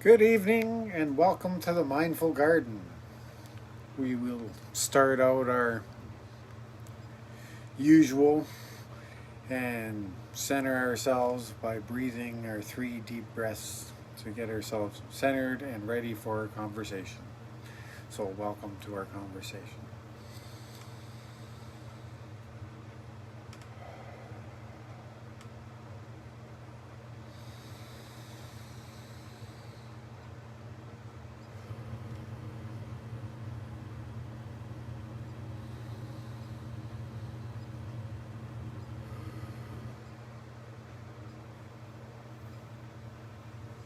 Good evening and welcome to the Mindful Garden. We will start out our usual and center ourselves by breathing our 3 deep breaths to get ourselves centered and ready for our conversation. So, welcome to our conversation.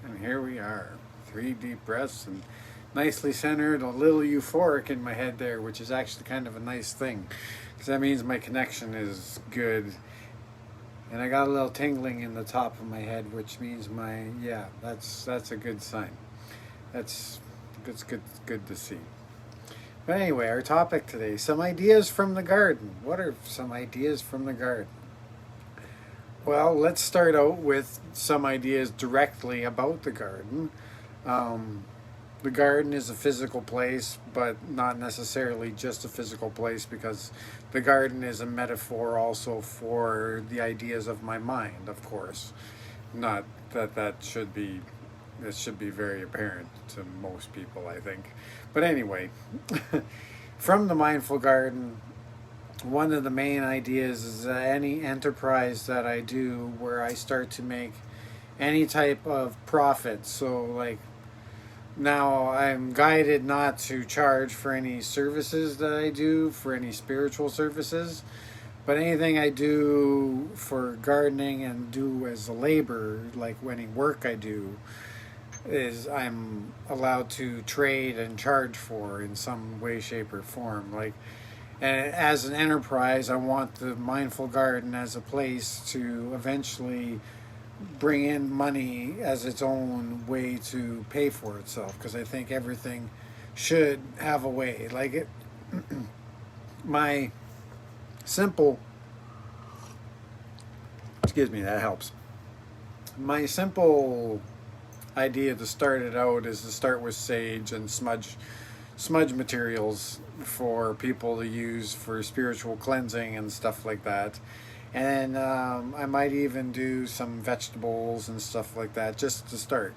And here we are, 3 deep breaths and nicely centered, a little euphoric in my head there, which is actually kind of a nice thing because that means my connection is good. And I got a little tingling in the top of my head, which means that's a good sign. That's good to see. But anyway, our topic today, some ideas from the garden. What are some ideas from the garden? Well, let's start out with some ideas directly about the garden. Um, the garden is a physical place, but not necessarily just a physical place because the garden is a metaphor also for the ideas of my mind, of course. Not that it should be very apparent to most people, I think. But anyway, from the Mindful Garden, one of the main ideas is that any enterprise that I do where I start to make any type of profit, so like now I'm guided not to charge for any services that I do, for any spiritual services, but anything I do for gardening and do as a labor, like any work I do, is I'm allowed to trade and charge for in some way, shape, or form. Like, and as an enterprise, I want the Mindful Garden as a place to eventually bring in money as its own way to pay for itself. Because I think everything should have a way. Like it, my simple, excuse me, that helps. My simple idea to start it out is to start with sage and smudge materials for people to use for spiritual cleansing and stuff like that. And I might even do some vegetables and stuff like that just to start.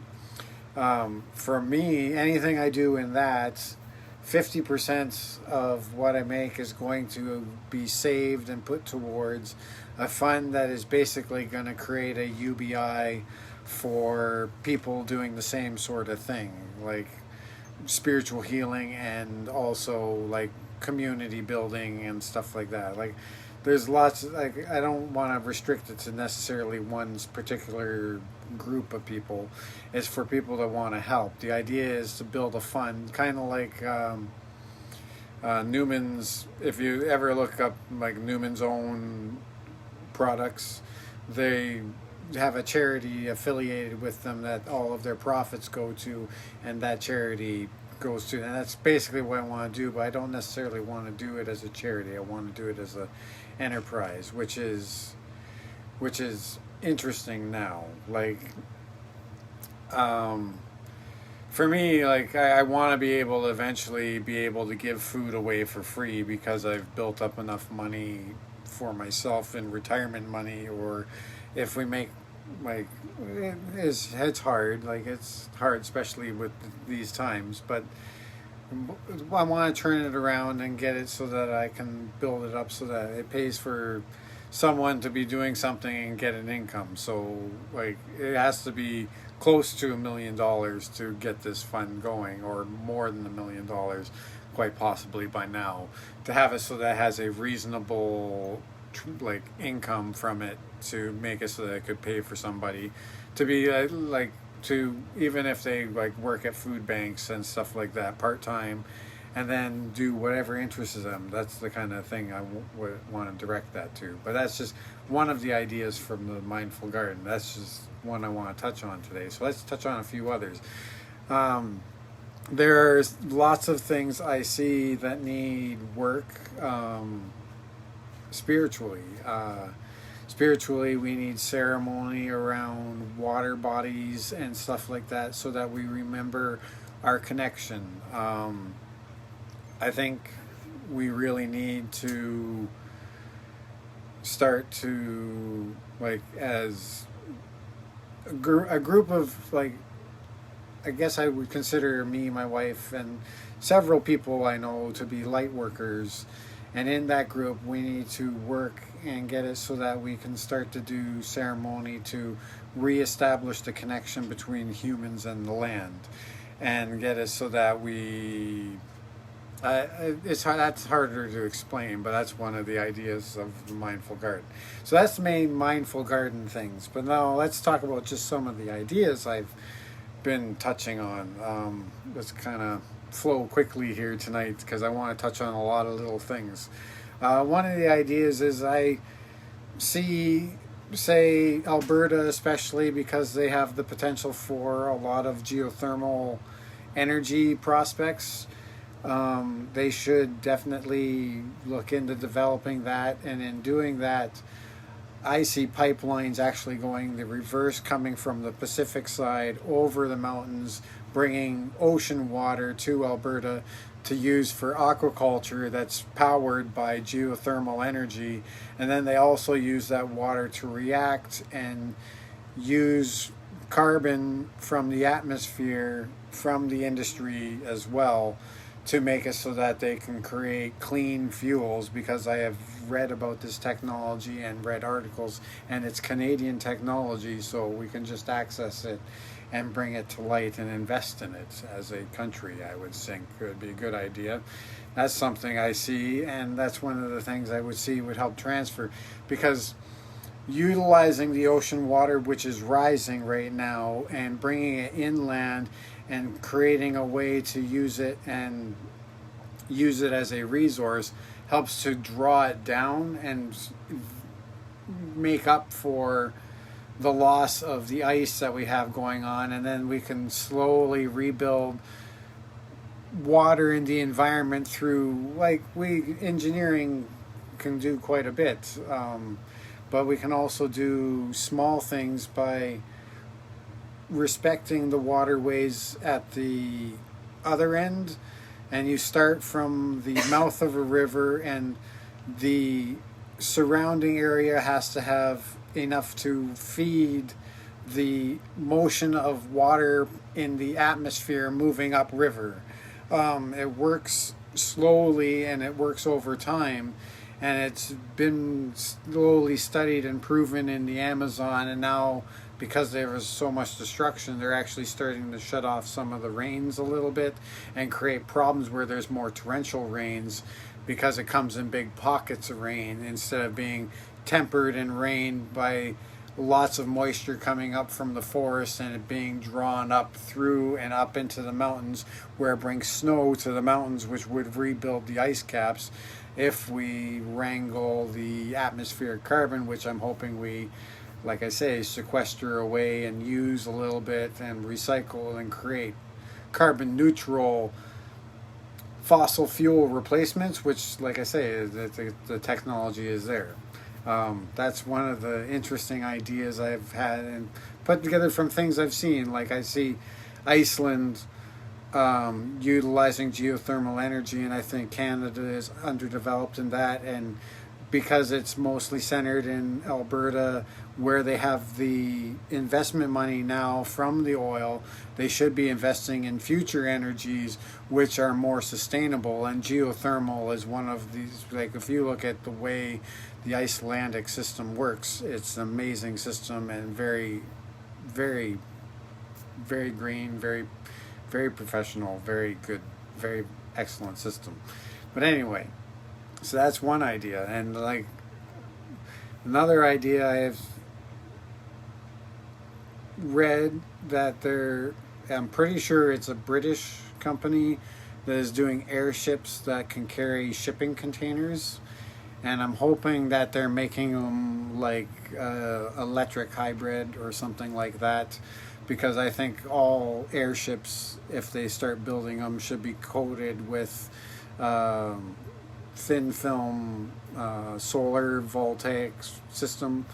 For me, anything I do in that, 50% of what I make is going to be saved and put towards a fund that is basically going to create a UBI for people doing the same sort of thing, like spiritual healing and also like community building and stuff like that. Like there's lots of, like I don't want to restrict it to necessarily one particular group of people. It's for people that want to help. The idea is to build a fund, kind of like Newman's. If you ever look up like Newman's own products, they have a charity affiliated with them that all of their profits go to, and that charity goes to, and that's basically what I want to do. But I don't necessarily want to do it as a charity. I want to do it as a enterprise, which is interesting now. Like for me, like I want to be able to eventually be able to give food away for free because I've built up enough money for myself in retirement money, or if we make like it's hard, like it's hard especially with these times, but I want to turn it around and get it so that I can build it up so that it pays for someone to be doing something and get an income. So like it has to be close to $1 million to get this fund going, or more than $1 million quite possibly by now, to have it so that it has a reasonable like income from it to make it so that it could pay for somebody to be like to, even if they like work at food banks and stuff like that part time, and then do whatever interests them. That's the kind of thing I would want to direct that to. But that's just one of the ideas from the Mindful Garden. That's just one I want to touch on today. So let's touch on a few others. There's lots of things I see that need work spiritually. spiritually we need ceremony around water bodies and stuff like that so that we remember our connection. I think we really need to start to, like, as a group of, like, I guess I would consider me, my wife, and several people I know to be light workers. And in that group, we need to work and get it so that we can start to do ceremony to reestablish the connection between humans and the land, and get it so that we. That's harder to explain, but that's one of the ideas of the mindful garden. So that's the main mindful garden things. But now let's talk about just some of the ideas I've been touching on. Let's kind of flow quickly here tonight because I want to touch on a lot of little things. One of the ideas is I see, say, Alberta especially, because they have the potential for a lot of geothermal energy prospects. They should definitely look into developing that, and in doing that, I see pipelines actually going the reverse, coming from the Pacific side over the mountains, bringing ocean water to Alberta to use for aquaculture that's powered by geothermal energy. And then they also use that water to react and use carbon from the atmosphere, from the industry as well, to make it so that they can create clean fuels, because I have read about this technology and read articles, and it's Canadian technology, so we can just access it and bring it to light and invest in it as a country. I would think it would be a good idea. That's something I see, and that's one of the things I would see would help transfer, because utilizing the ocean water, which is rising right now, and bringing it inland and creating a way to use it and use it as a resource helps to draw it down and make up for the loss of the ice that we have going on. And then we can slowly rebuild water in the environment through, like, engineering can do quite a bit, but we can also do small things by respecting the waterways at the other end. And you start from the mouth of a river, and the surrounding area has to have enough to feed the motion of water in the atmosphere moving upriver. It works slowly and it works over time, and it's been slowly studied and proven in the Amazon. And now, because there was so much destruction, they're actually starting to shut off some of the rains a little bit and create problems where there's more torrential rains, because it comes in big pockets of rain instead of being tempered and rained by lots of moisture coming up from the forest and it being drawn up through and up into the mountains, where it brings snow to the mountains, which would rebuild the ice caps if we wrangle the atmospheric carbon, which I'm hoping we, like I say, sequester away and use a little bit and recycle and create carbon neutral fossil fuel replacements, which, like I say, the technology is there. That's one of the interesting ideas I've had and put together from things I've seen. Like, I see Iceland utilizing geothermal energy, and I think Canada is underdeveloped in that. And because it's mostly centered in Alberta, where they have the investment money now from the oil, they should be investing in future energies which are more sustainable. And geothermal is one of these. Like, if you look at the way the Icelandic system works, it's an amazing system, and very, very, very green, very, very professional, very good, very excellent system. But anyway, so that's one idea. And, like, another idea I have read that I'm pretty sure it's a British company that is doing airships that can carry shipping containers. And I'm hoping that they're making them like electric hybrid or something like that, because I think all airships, if they start building them, should be coated with thin film solar voltaic system,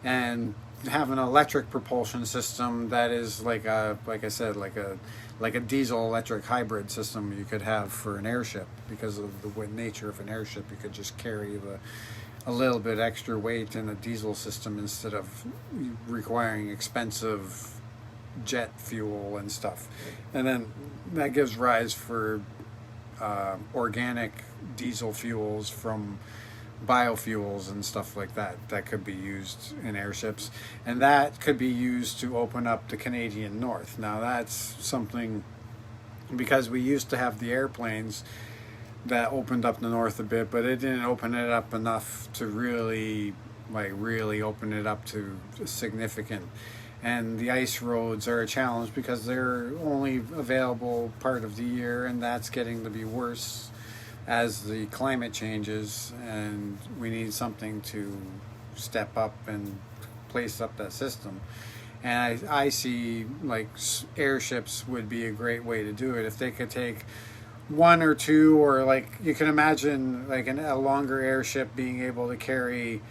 and have an electric propulsion system that is like I said, like a diesel electric hybrid system you could have for an airship. Because of the nature of an airship, you could just carry a little bit extra weight in a diesel system instead of requiring expensive jet fuel and stuff. And then that gives rise for organic diesel fuels from biofuels and stuff like that that could be used in airships, and that could be used to open up the Canadian North. Now that's something, because we used to have the airplanes that opened up the North a bit, but it didn't open it up enough to really open it up to significant. And the ice roads are a challenge because they're only available part of the year, and that's getting to be worse as the climate changes, and we need something to step up and place up that system. And I see like airships would be a great way to do it if they could take one or two, or like you can imagine like a longer airship being able to carry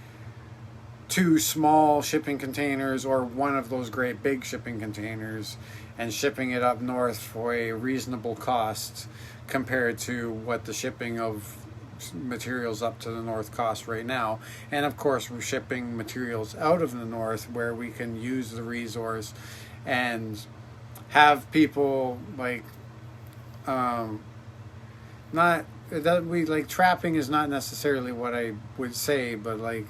2 small shipping containers or one of those great big shipping containers, and shipping it up north for a reasonable cost compared to what the shipping of materials up to the north costs right now. And of course we're shipping materials out of the north where we can use the resource and have people like not that we like trapping is not necessarily what I would say, but like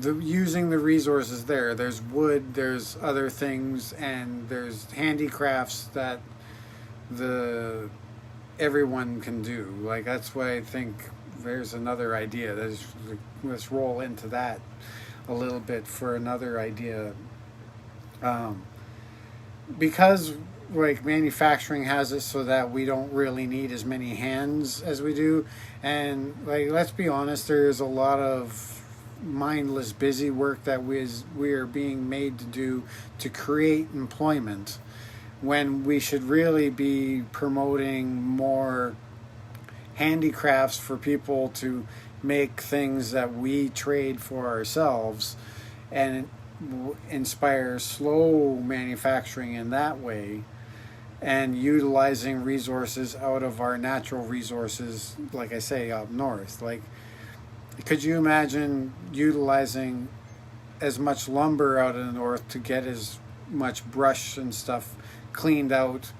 using the resources there. There's wood, there's other things, and there's handicrafts that everyone can do. Like that's why I think there's another idea. Let's roll into that a little bit for another idea. Because like manufacturing has it so that we don't really need as many hands as we do, and like let's be honest, there's a lot of mindless busy work that we are being made to do to create employment, when we should really be promoting more handicrafts for people to make things that we trade for ourselves, and inspire slow manufacturing in that way, and utilizing resources out of our natural resources, like I say, up north. Like, could you imagine utilizing as much lumber out in the north to get as much brush and stuff cleaned out,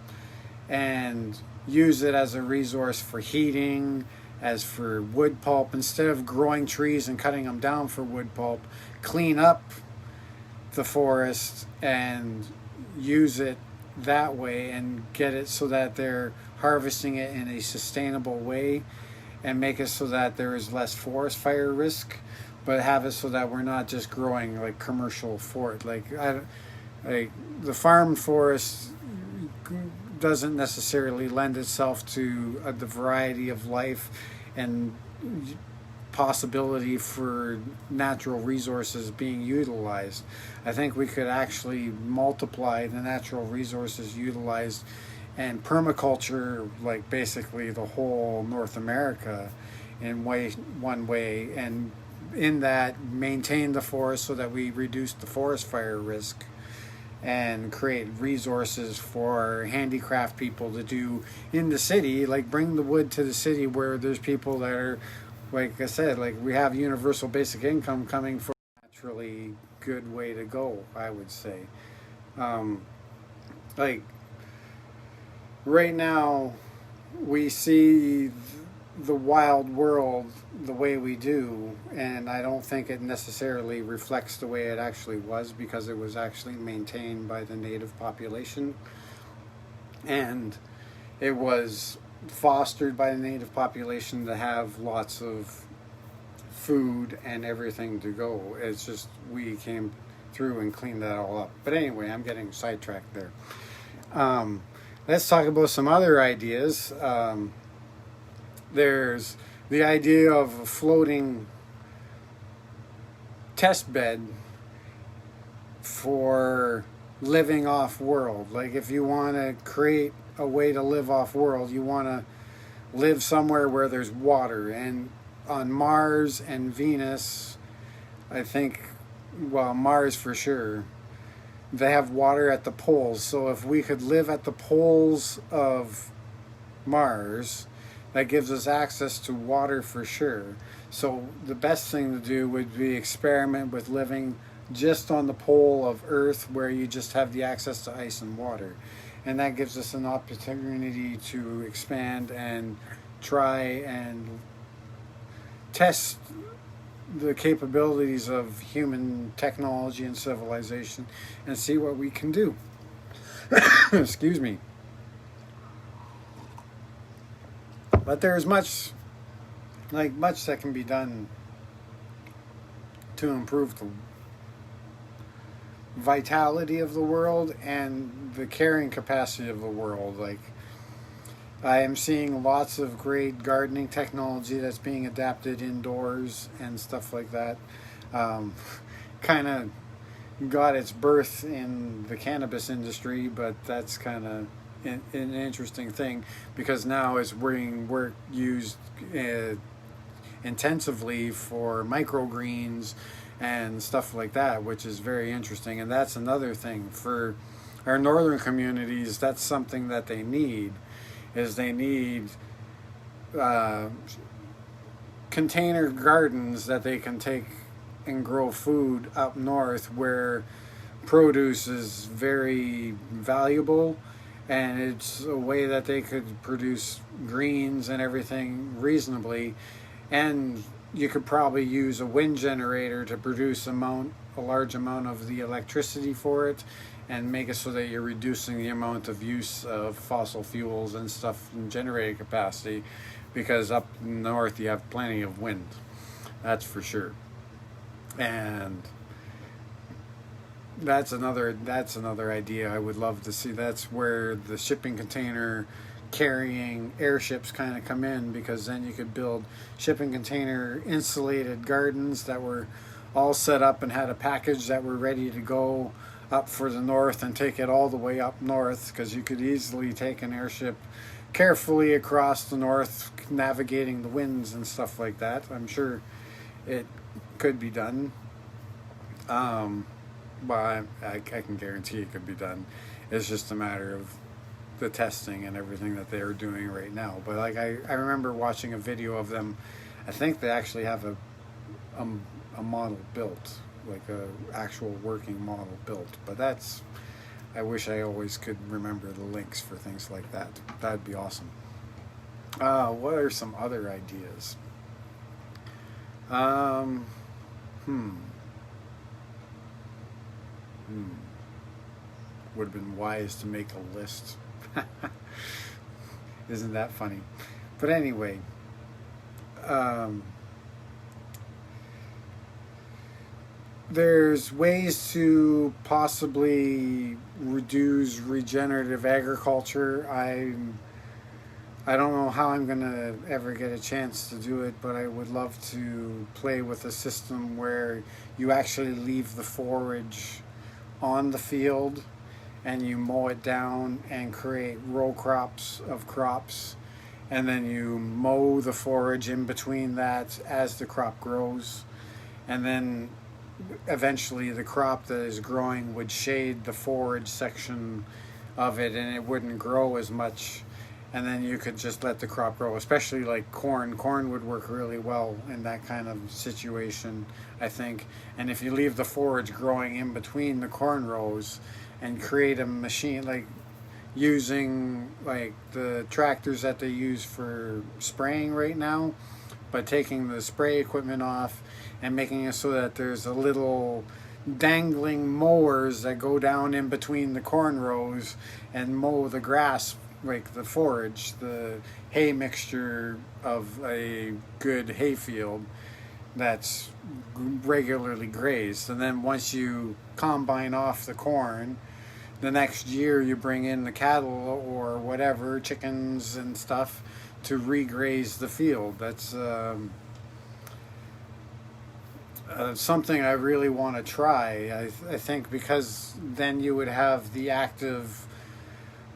and use it as a resource for heating, as for wood pulp, instead of growing trees and cutting them down for wood pulp? Clean up the forest and use it that way, and get it so that they're harvesting it in a sustainable way, and make it so that there is less forest fire risk, but have it so that we're not just growing like commercial forest. Like the farm forest doesn't necessarily lend itself to the variety of life and possibility for natural resources being utilized. I think we could actually multiply the natural resources utilized, and permaculture like basically the whole North America in one way, and in that maintain the forest so that we reduce the forest fire risk, and create resources for handicraft people to do in the city. Like bring the wood to the city where there's people that are, like I said, like we have universal basic income coming from a naturally good way to go, I would say. Like right now we see the wild world the way we do, and I don't think it necessarily reflects the way it actually was, because it was actually maintained by the native population, and it was fostered by the native population to have lots of food and everything to go. It's just we came through and cleaned that all up. But anyway, I'm getting sidetracked there. Let's talk about some other ideas. There's the idea of a floating test bed for living off world. Like if you want to create a way to live off world, you want to live somewhere where there's water, and on Mars and Venus, I think, well, Mars for sure, they have water at the poles. So if we could live at the poles of Mars, that gives us access to water for sure. So the best thing to do would be experiment with living just on the pole of Earth where you just have the access to ice and water. And that gives us an opportunity to expand and try and test the capabilities of human technology and civilization and see what we can do. Excuse me. But there's much that can be done to improve the vitality of the world and the carrying capacity of the world. Like, I am seeing lots of great gardening technology that's being adapted indoors and stuff like that. Kind of got its birth in the cannabis industry, but that's kind of an interesting thing because now it's being used intensively for microgreens and stuff like that, which is very interesting. And that's another thing for our northern communities. That's something that they need. Is they need container gardens that they can take and grow food up north where produce is very valuable, and it's a way that they could produce greens and everything reasonably. And you could probably use a wind generator to produce a large amount of the electricity for it, and make it so that you're reducing the amount of use of fossil fuels and stuff in generating capacity, because up north you have plenty of wind, that's for sure. And that's another idea I would love to see. That's where the shipping container carrying airships kind of come in, because then you could build shipping container insulated gardens that were all set up and had a package that were ready to go up for the north and take it all the way up north, because you could easily take an airship carefully across the north, navigating the winds and stuff like that. I'm sure it could be done. But I can guarantee it could be done. It's just a matter of the testing and everything that they're doing right now. But like I remember watching a video of them. I think they actually have a model built, like a actual working model built. But I wish I always could remember the links for things like that. That'd be awesome. What are some other ideas? Would have been wise to make a list. Isn't that funny? But anyway, there's ways to possibly reduce regenerative agriculture. I don't know how I'm gonna ever get a chance to do it, but I would love to play with a system where you actually leave the forage on the field and you mow it down and create row crops of crops, and then you mow the forage in between that as the crop grows, and then eventually the crop that is growing would shade the forage section of it and it wouldn't grow as much, and then you could just let the crop grow, especially like corn. Corn would work really well in that kind of situation, I think. And if you leave the forage growing in between the corn rows and create a machine, like using like the tractors that they use for spraying right now, but taking the spray equipment off and making it so that there's a little dangling mowers that go down in between the corn rows and mow the grass, like the forage, the hay mixture of a good hay field that's regularly grazed. And then once you combine off the corn, the next year you bring in the cattle or whatever, chickens and stuff, to regraze the field. That's something I really want to try. I think because then you would have the active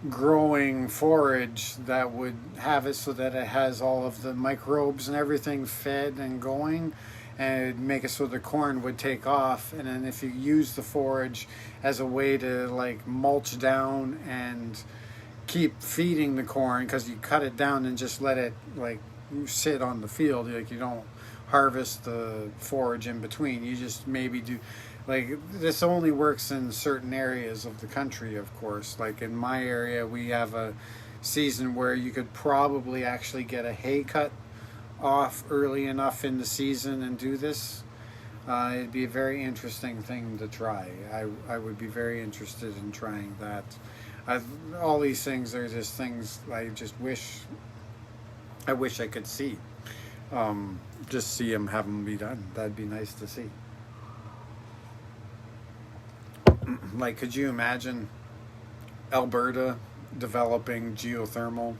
growing forage that would have it so that it has all of the microbes and everything fed and going, and it'd make it so the corn would take off. And then if you use the forage as a way to like mulch down and keep feeding the corn, because you cut it down and just let it like sit on the field, like you don't harvest the forage in between, you just maybe do, like, this only works in certain areas of the country, of course. Like in my area, we have a season where you could probably actually get a hay cut off early enough in the season and do this. It'd be a very interesting thing to try. I would be very interested in trying that. All these things are just things I wish I could see. Just see them, have them be done. That'd be nice to see. Like, could you imagine Alberta developing geothermal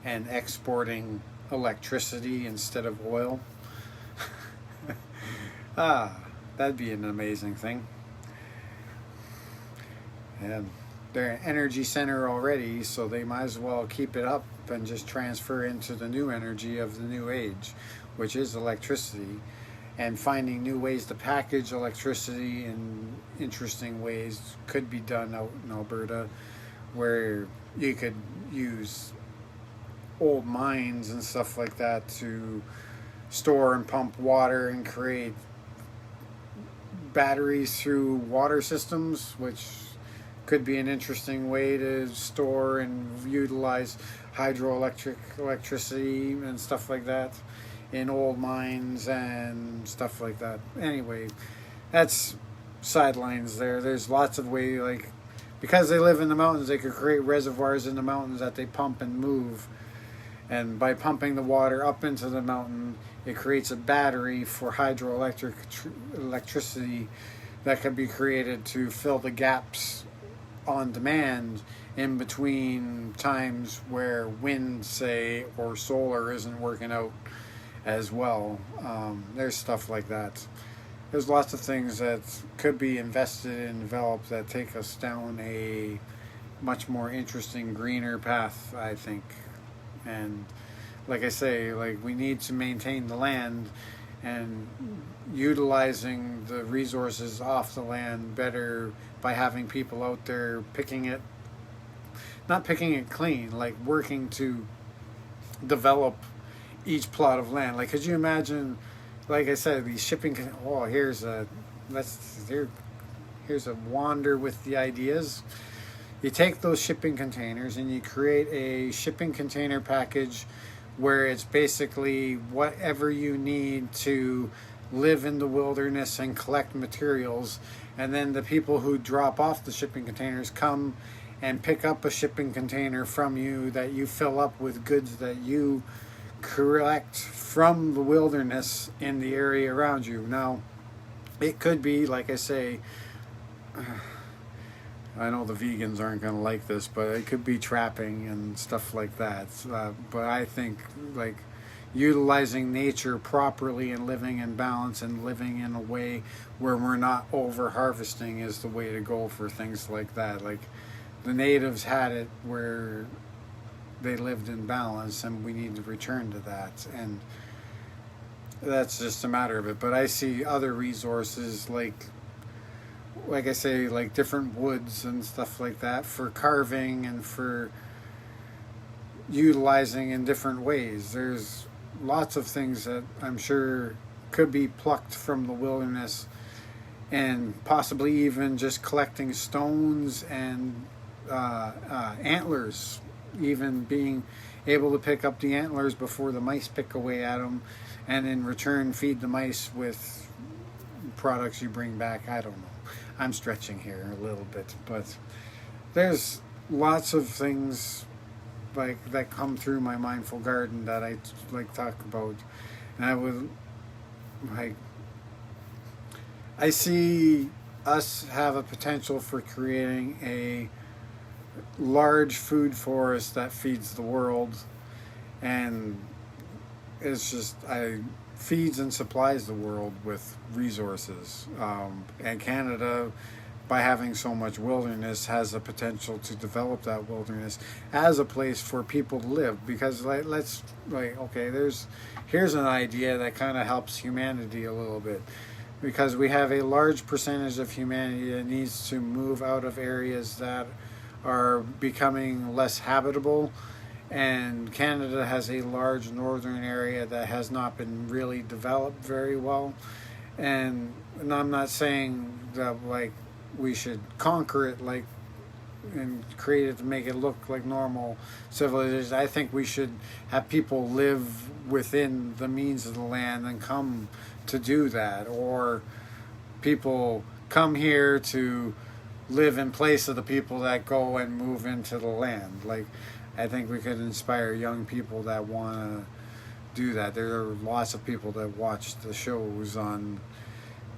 and exporting electricity instead of oil? That'd be an amazing thing. And they're an energy center already, so they might as well keep it up and just transfer into the new energy of the new age, which is electricity. And finding new ways to package electricity in interesting ways could be done out in Alberta, where you could use old mines and stuff like that to store and pump water and create batteries through water systems, which could be an interesting way to store and utilize hydroelectric electricity and stuff like that in old mines and stuff like that. Anyway, that's sidelines there. There's lots of ways, like, because they live in the mountains, they could create reservoirs in the mountains that they pump and move. And by pumping the water up into the mountain, it creates a battery for hydroelectric electricity that can be created to fill the gaps on demand in between times where wind, say, or solar isn't working out as well. There's stuff like that. There's lots of things that could be invested and developed that take us down a much more interesting, greener path, I think. And like I say, like, we need to maintain the land and utilizing the resources off the land better by having people out there picking it, not picking it clean, like working to develop each plot of land. Like, could you imagine, like I said, these shipping, here's a wander with the ideas. You take those shipping containers and you create a shipping container package where it's basically whatever you need to live in the wilderness and collect materials, and then the people who drop off the shipping containers come and pick up a shipping container from you that you fill up with goods that you collect from the wilderness in the area around you. Now, it could be, like I say, I know the vegans aren't going to like this, but it could be trapping and stuff like that. But I think, like, utilizing nature properly and living in balance and living in a way where we're not over harvesting is the way to go for things like that. Like, the natives had it where they lived in balance, and we need to return to that. And that's just a matter of it. But I see other resources, like I say, like different woods and stuff like that for carving and for utilizing in different ways. There's lots of things that I'm sure could be plucked from the wilderness, and possibly even just collecting stones and antlers, even being able to pick up the antlers before the mice pick away at them, and in return feed the mice with products you bring back. I don't know. I'm stretching here a little bit, but there's lots of things like that come through my mindful garden that I like talk about, and I would like. I see us have a potential for creating a large food forest that feeds the world, and it's just feeds and supplies the world with resources. And Canada by having so much wilderness, has the potential to develop that wilderness as a place for people to live. Because here's an idea that kind of helps humanity a little bit, because we have a large percentage of humanity that needs to move out of areas that are becoming less habitable, and Canada has a large northern area that has not been really developed very well. And I'm not saying that we should conquer it and create it to make it look like normal civilization. I think we should have people live within the means of the land and come to do that, or people come here to live in place of the people that go and move into the land. I think we could inspire young people that want to do that. There are lots of people that watch the shows on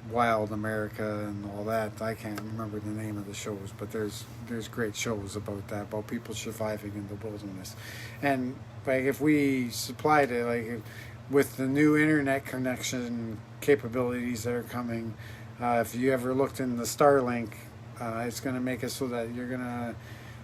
Wild America and all that. I can't remember the name of the shows, but there's great shows about that, about people surviving in the wilderness. And if we supplied it, with the new internet connection capabilities that are coming, if you ever looked in the Starlink, it's going to make it so that you're going to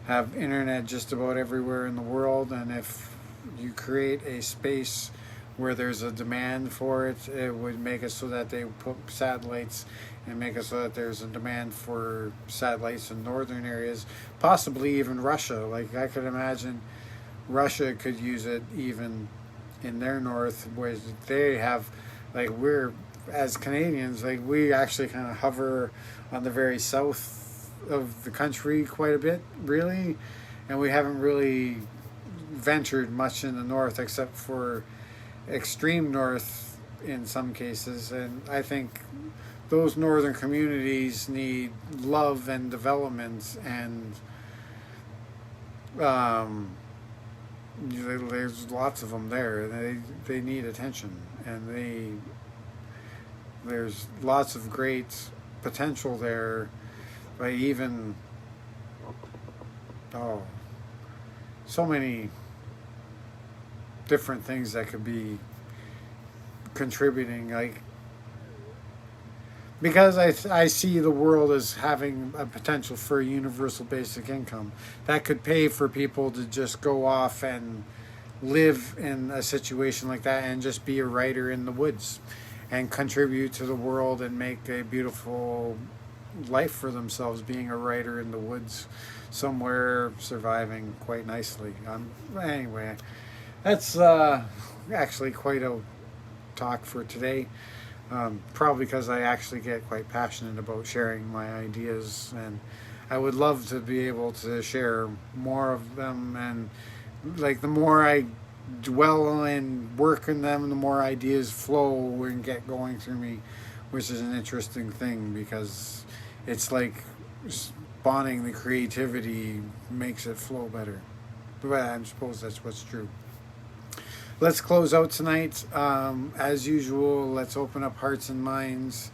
have internet just about everywhere in the world. And if you create a space where there's a demand for it, it would make it so that they put satellites, and make it so that there's a demand for satellites in northern areas, possibly even Russia. I could imagine Russia could use it even in their north, where they have, we're, as Canadians, we actually kind of hover on the very south of the country quite a bit, really, and we haven't really ventured much in the north, except for extreme north in some cases. And I think those northern communities need love and development, and there's lots of them there. They need attention, and there's lots of great potential there. Even so many different things that could be contributing, because I see the world as having a potential for a universal basic income that could pay for people to just go off and live in a situation like that, and just be a writer in the woods and contribute to the world and make a beautiful life for themselves, being a writer in the woods somewhere, surviving quite nicely. Anyway, that's actually quite a talk for today. Probably because I actually get quite passionate about sharing my ideas, and I would love to be able to share more of them. And the more I dwell and work in them, the more ideas flow and get going through me, which is an interesting thing, because it's spawning the creativity makes it flow better. But I suppose that's what's true. Let's close out tonight. As usual, let's open up hearts and minds,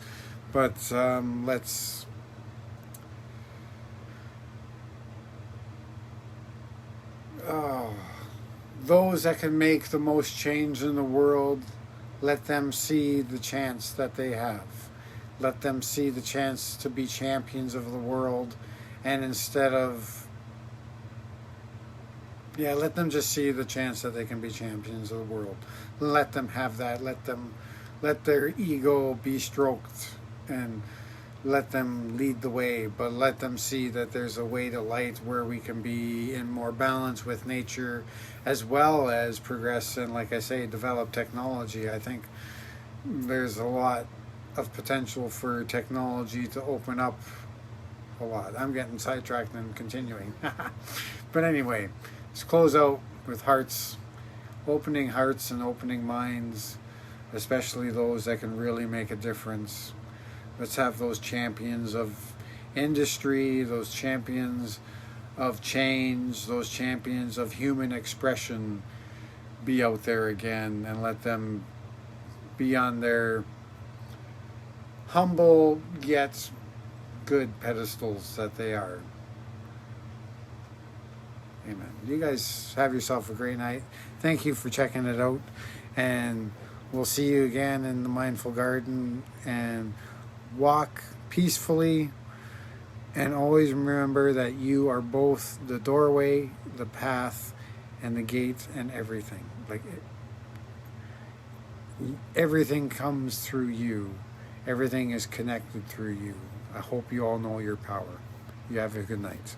but let's those that can make the most change in the world, let them see the chance that they have. Let them see the chance to be champions of the world, and instead of let them just see the chance that they can be champions of the world. Let them have that. Let their ego be stroked, and let them lead the way. But let them see that there's a way to light where we can be in more balance with nature, as well as progress and, like I say, develop technology. I think there's a lot of potential for technology to open up a lot. I'm getting sidetracked and continuing. But anyway, let's close out with opening hearts and opening minds, especially those that can really make a difference. Let's have those champions of industry, those champions of change, those champions of human expression be out there again, and let them be on their humble yet good pedestals that they are. Amen. You guys have yourself a great night. Thank you for checking it out, and we'll see you again in the Mindful Garden, and walk peacefully And always remember that you are both the doorway, the path, and the gate, and everything. Like, everything comes through you. Everything is connected through you. I hope you all know your power. You have a good night.